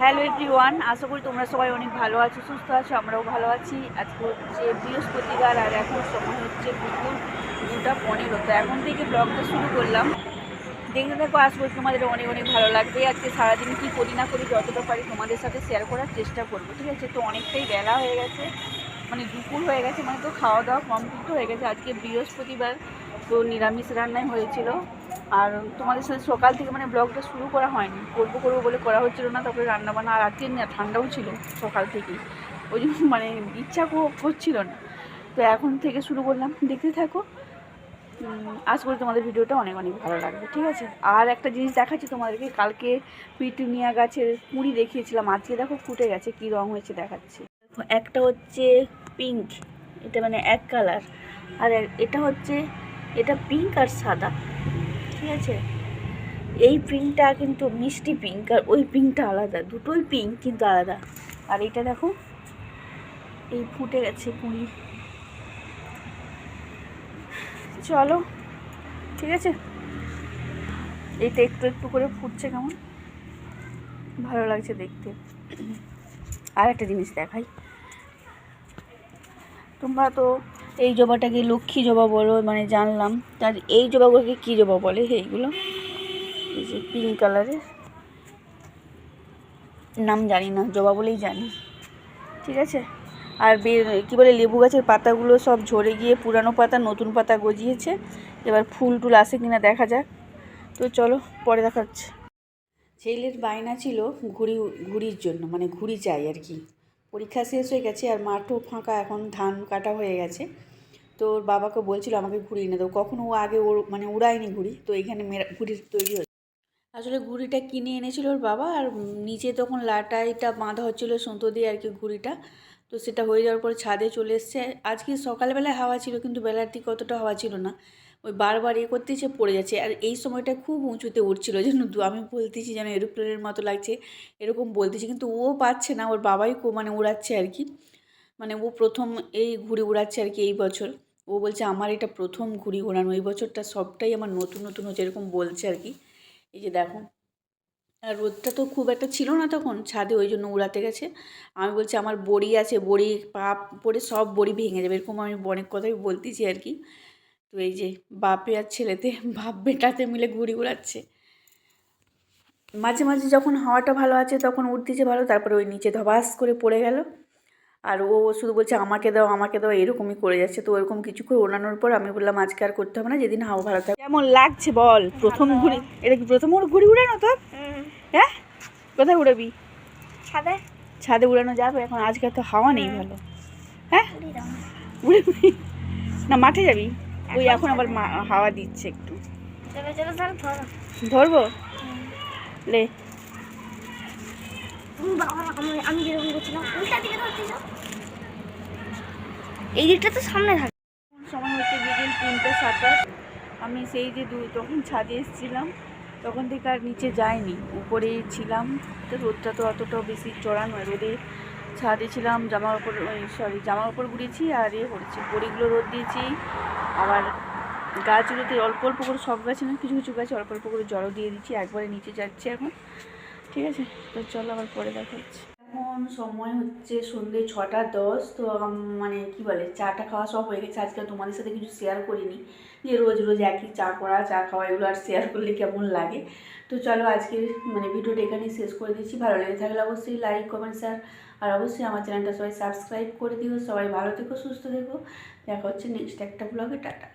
Hello everyone, আশা করি তোমরা সবাই অনেক ভালো আছো, সুস্থ আছো। আমরাও ভালো আছি। আজকে হচ্ছে বৃহস্পতিবার আর এখন সময় হচ্ছে দুপুর 2:15। তো এখন থেকে ব্লগটা শুরু করলাম। দেখতে থাকো, আশা করি তোমাদের অনেক অনেক ভালো লাগবে। আজকে সারাদিন কী করি না করি যতটা পারি তোমাদের সাথে শেয়ার করার চেষ্টা করবো, ঠিক আছে? তো অনেকটাই বেলা হয়ে গেছে, মানে দুপুর হয়ে গেছে, মানে তো খাওয়া দাওয়া কমপ্লিট হয়ে গেছে। আজকে বৃহস্পতিবার, তো নিরামিষ রান্নাই হয়েছিল। আর তোমাদের সাথে সকাল থেকে মানে ব্লগটা শুরু করা হয়নি, করবো করবো বলে করা হচ্ছিলো না। তারপরে রান্নাবান্না, আর আজকে না ঠান্ডাও ছিল সকাল থেকেই, ওই জন্য মানে ইচ্ছা করছিল না। তো এখন থেকে শুরু করলাম, দেখতে থাকো। আশা করি তোমাদের ভিডিওটা অনেক অনেক ভালো লাগবে, ঠিক আছে? আর একটা জিনিস দেখাচ্ছি তোমাদেরকে, কালকে পিটুনিয়া গাছের কুঁড়ি দেখিয়েছিলাম, আজকে দেখো ফুটে গেছে, কী রঙ হয়েছে দেখাচ্ছি। একটা হচ্ছে পিঙ্ক, এটা মানে এক কালার, আর এটা হচ্ছে, এটা পিঙ্ক আর সাদা, ঠিক আছে? এই পিঙ্কটা কিন্তু মিষ্টি পিঙ্ক, আর ওই পিঙ্কটা আলাদা, দুটোই পিঙ্ক কিন্তু আলাদা। আর এইটা দেখো, এই ফুটে গেছে কুঁড়ি। চলো, ঠিক আছে, এইটা একটু একটু করে ফুটছে, কেমন ভালো লাগছে দেখতে। আর একটা জিনিস দেখাই, তোমরা তো এই জবাটাকে লক্ষ্মী জবা বলো, মানে জানলাম, তার এই জবাগুলোকে কী জবা বলে? এইগুলো এই যে পিঙ্ক কালারের, নাম জানি না, জবা বলেই জানি, ঠিক আছে? আর কী বলে, লেবু গাছের পাতাগুলো সব ঝরে গিয়ে পুরানো পাতা নতুন পাতা গজিয়েছে। এবার ফুল টুল আসে কিনা দেখা যাক। তো চলো, পরে দেখাচ্ছে। ছেলের বায়না ছিল ঘুড়ির জন্য, মানে ঘুড়ি চাই আর কি। পরীক্ষা শেষ হয়ে গেছে আর মাঠও ফাঁকা, এখন ধান কাটা হয়ে গেছে। তো ওর বাবাকে বলছিল আমাকে ঘুড়ি এনে দেবো, কখনো ও আগে ওর মানে উড়ায়নি ঘুড়ি, তো এইখানে ঘুড়ির তৈরি হচ্ছে। আসলে ঘুড়িটা কিনে এনেছিল ওর বাবা, আর নিচে তখন লাটাইটা বাঁধা হচ্ছিলো সুতো দিয়ে আর কি ঘুড়িটা। তো সেটা হয়ে যাওয়ার পরে ছাদে চলে এসছে। আজকে সকালবেলায় হাওয়া ছিল, কিন্তু বেলার দিকে অতটা হাওয়া ছিল না। ওই বারবার করতেছে, পড়ে যাচ্ছে। আর এই সময়টা খুব উঁচুতে উঠছিল, যেন আমি বলতেছি যেন এরোপ্লেনের মতো লাগছে, এরকম বলতেছি, কিন্তু ও পাচ্ছে না, ওর বাবাই মানে উড়াচ্ছে আর কি। মানে ও প্রথম এই ঘুড়ি উড়াচ্ছে আর কি এই বছর। ও বলছে আমার এটা প্রথম ঘুড়ি ওড়ানো, এই বছরটা সবটাই আমার নতুন নতুন হচ্ছে, এরকম বলছে আর কি। এই যে দেখো, আর রোদটা তো খুব একটা ছিল না তখন ছাদে, ওই জন্য উড়াতে গেছে। আমি বলছি আমার বড়ি আছে, বড়ি পা পড়ে সব বড়ি ভেঙে যাবে, এরকম আমি অনেক কথাই বলতেছি আর কি। তো এই যে বাপে আর ছেলেতে, বাপ বেটাতে মিলে ঘুড়ি উড়াচ্ছে। মাঝে মাঝে যখন হাওয়াটা ভালো আছে তখন উঠতেছে ভালো, তারপরে ওই নিচে ধবাস করে পড়ে গেল। আর ও শুধু বলছে আমাকে দাও আমাকে দাও, এরকমই করে যাচ্ছে। তো ওরকম কিছু করে ওড়ানোর পর আমি বললাম আজকে আর করতে হবে না, যেদিন হাওয়া ভালো থাকে। কেমন লাগছে বল? প্রথম ঘুড়ি, এটা কি প্রথম ওর ঘুড়ি উড়ানো তোর? হ্যাঁ, কোথায় উড়াবি? ছাদে। ছাদে উড়ানো যাবে এখন, আজকে তো হাওয়া নেই ভালো। হ্যাঁ, উড়াবি না মাঠে যাবি? ওই এখন আবার হাওয়া দিচ্ছে একটু। ধরবো লে। আমি যেরকম করছিলাম উল্টা দিকে ধরছিস, এই দিকটা তো সামনে থাকে। সময় হচ্ছে বিকেল 3:27। আমি সেই যে তখন ছাদে এসেছিলাম, তখন থেকে আর নিচে যাইনি, উপরেই ছিলাম। তো রোদটা তো অতটাও বেশি চড়া নয়, রোদে ছাদে ছিলাম, জামা কাপড় গুড়িয়েছি আর করেছি, বড়িগুলো রোদ দিয়েছি। আবার গাছগুলোতে অল্প অল্প করে, সব গাছে না, কিছু কিছু গাছে অল্প অল্প করে জলও দিয়ে দিচ্ছি, একবারে নিচে যাচ্ছে এখন, ঠিক আছে? তো চলো আবার পরে দেখা হচ্ছে। এখন সময় হচ্ছে সন্ধ্যে 6:10। তো মানে কি বলে, চাটা খাওয়া সব হয়ে গেছে। আজকে তোমাদের সাথে কিছু শেয়ার করিনি, যে রোজ রোজ একই চা করা চা খাওয়া, এগুলো আর শেয়ার করলে কেমন লাগে। তো চলো আজকে মানে ভিডিওটা এখানেই শেষ করে দিচ্ছি। ভালো লেগে থাকলে অবশ্যই লাইক কমেন্ট শেয়ার, আর অবশ্যই আমার চ্যানেলটা সবাই সাবস্ক্রাইব করে দিও। সবাই ভালো থেকো, সুস্থ থেকো, দেখা হচ্ছে নেক্সট একটা ব্লগে। টাটা।